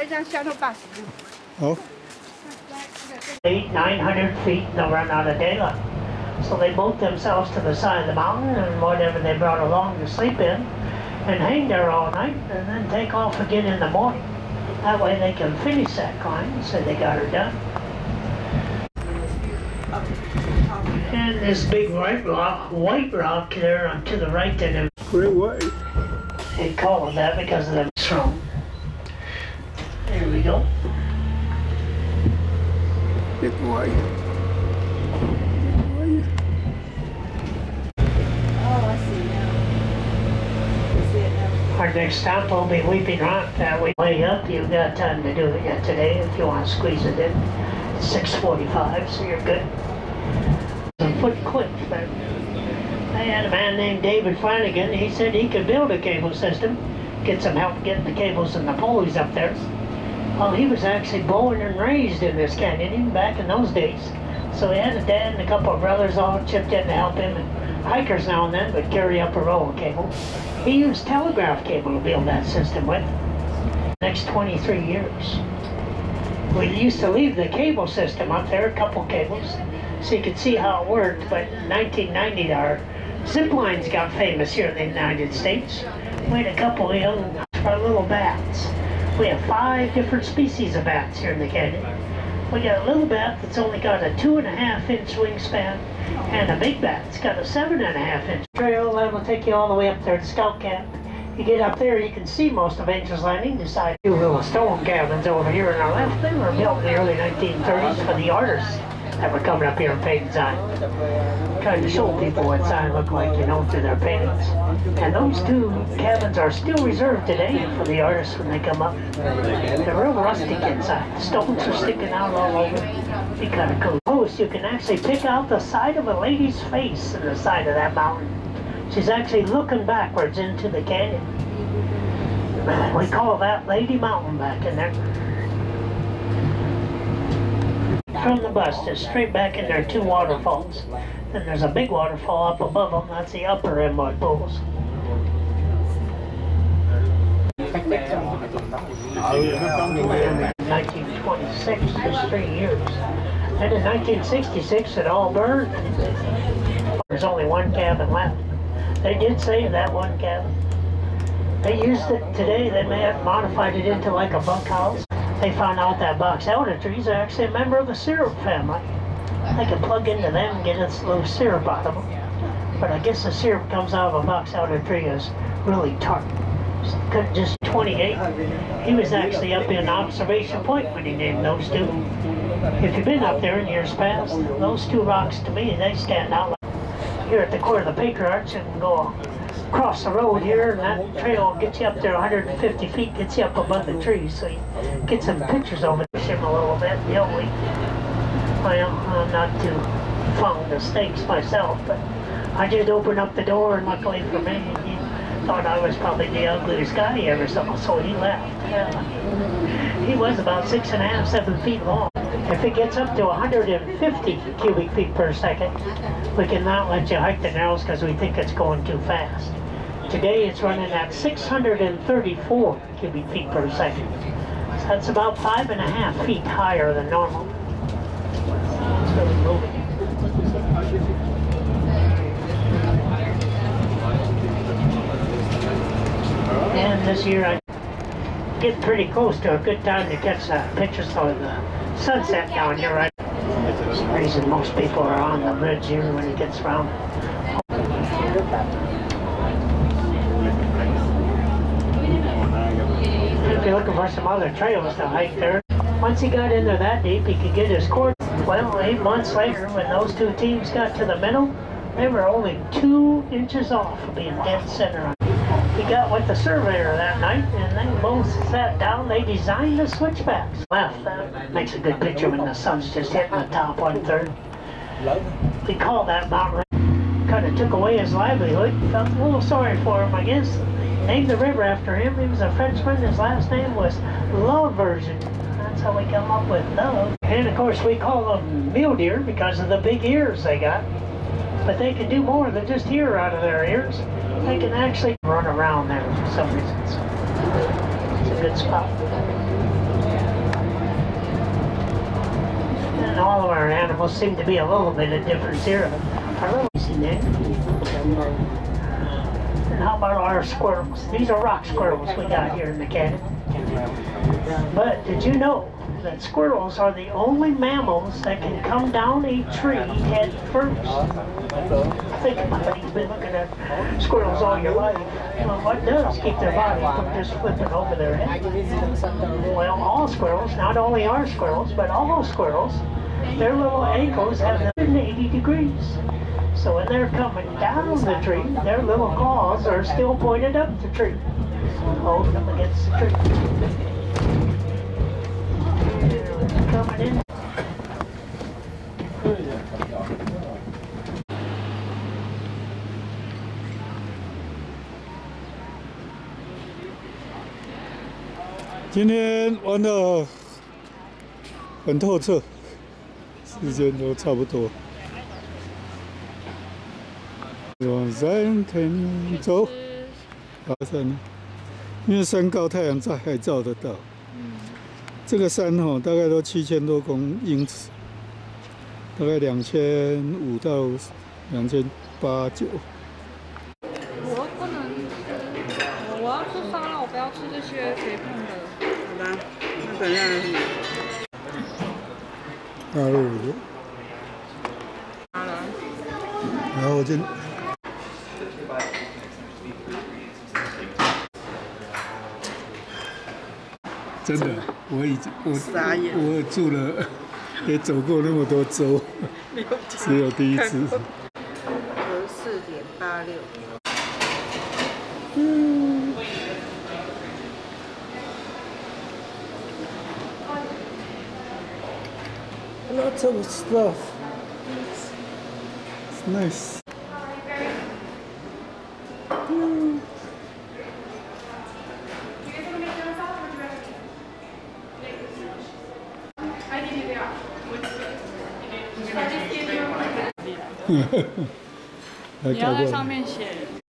一张 Shuttle bus。好。900 feet, they'll run out of daylight. So they bolt themselves to the side of the mountain and whatever they brought along to sleep in, and hang there all night, and then take off again in the morning. That way they can finish that climb and say they got her done. And this big white rock there to the right there. Great white. They call it that because of the throne. There we go. Big white. Oh, I see now. I see it now. Our next stop will be Weeping Rock. That way up, you've got time to do it yet today if you want to squeeze it in. It's 6:45, so you're good. Some foot clips there. I had a man named David Flanagan. He said he could build a cable system, get some help getting the cables and the pulleys up there. Well, he was actually born and raised in this canyon, even back in those days. So he had a dad and a couple of brothers all chipped in to help him, and hikers now and then would carry up a roll of cable. He used telegraph cable to build that system with. The next 23 years. We used to leave the cable system up there, a couple cables, so you could see how it worked, but in 1990 our zip lines got famous here in the United States. We had a couple of young little bats. We have 5 different species of bats here in the canyon. We got a little bat that's only got a 2.5-inch wingspan, and a big bat that's got a 7.5-inch trail that will take you all the way up there to Scout Camp. You get up there, you can see most of Angel's Landing. Decide 2 little stone cabins over here on our left. They were built in the early 1930s for the artists that were coming up here and painting sign. Trying to show people what sign looked like, you know, through their paintings. And those 2 cabins are still reserved today for the artists when they come up. They're real rustic inside. The stones are sticking out all over. Be kind of cool. Post, you can actually pick out the side of a lady's face in the side of that mountain. She's actually looking backwards into the canyon. We call that Lady Mountain back in there. From the bus, just straight back in there are 2 waterfalls. Then there's a big waterfall up above them. That's the upper Emerald Pools. In 1926, just 3 years. And in 1966, it all burned. There's only 1 cabin left. They did save that 1 cabin. They used it today. They may have modified it into like a bunkhouse. They found out that box elder trees are actually a member of the syrup family. They can plug into them and get a little syrup out of them. But I guess the syrup comes out of a box elder tree is really tart. Just 28. He was actually up in Observation Point when he named those 2. If you've been up there in years past, those 2 rocks to me, they stand out. Here at the corner of the Patriarch, and go across the road here, and that trail gets you up there 150 feet, gets you up above the trees, so you get some pictures over him a little bit. Well, I'm not too fond of snakes myself, but I did open up the door, and luckily for me, he thought I was probably the ugliest guy he ever saw, so he left. He was about 6.5, 7 feet long. If it gets up to 150 cubic feet per second, we cannot let you hike the narrows because we think it's going too fast. Today it's running at 634 cubic feet per second. So that's about 5.5 feet higher than normal. It's really moving. And this year I get pretty close to a good time to catch pictures of the sunset down here, right? That's the reason most people are on the bridge here when it gets around. If you're looking for some other trails to hike there, once he got into that deep, he could get his cord. Well, 8 months later, when those 2 teams got to the middle, they were only 2 inches off of being dead center. He got with the surveyor that night, and they both sat down. They designed the switchbacks. Left, that makes a good picture when the sun's just hitting the top 1/3. We call that mountain. Kind of took away his livelihood. Felt a little sorry for him, I guess. Named the river after him. He was a Frenchman. His last name was Love Version. That's how we come up with Love. And of course, we call them mule deer because of the big ears they got. But they can do more than just hear out of their ears. They can actually run around there for some reasons. It's a good spot. animals seem to be a little bit of difference here. Our little there. And how about our squirrels? These are rock squirrels we got here in the canyon. But did you know that squirrels are the only mammals that can come down a tree head first? Think about it. You've been looking at squirrels all your life. Well, what does keep their body from just flipping over their head? Well, all squirrels, not only our squirrels, but all squirrels, their little ankles have 180 degrees. So when they're coming down the tree, their little claws are still pointed up the tree, holding them against the tree. Coming in. 今天玩的很透彻，时间都差不多。往山肯走，爬山，因为山高，太阳照还照得到。这个山大概都7000多英尺，大概2500到2800、2900。我不能吃，我要吃沙拉，我不要吃这些肥胖的。好吧，那本来什么？大肉的。好了。然后就。 真的，我住了，也走过那么多州，只有第一次。94.86。Lots of stuff. It's nice. 你要在上面写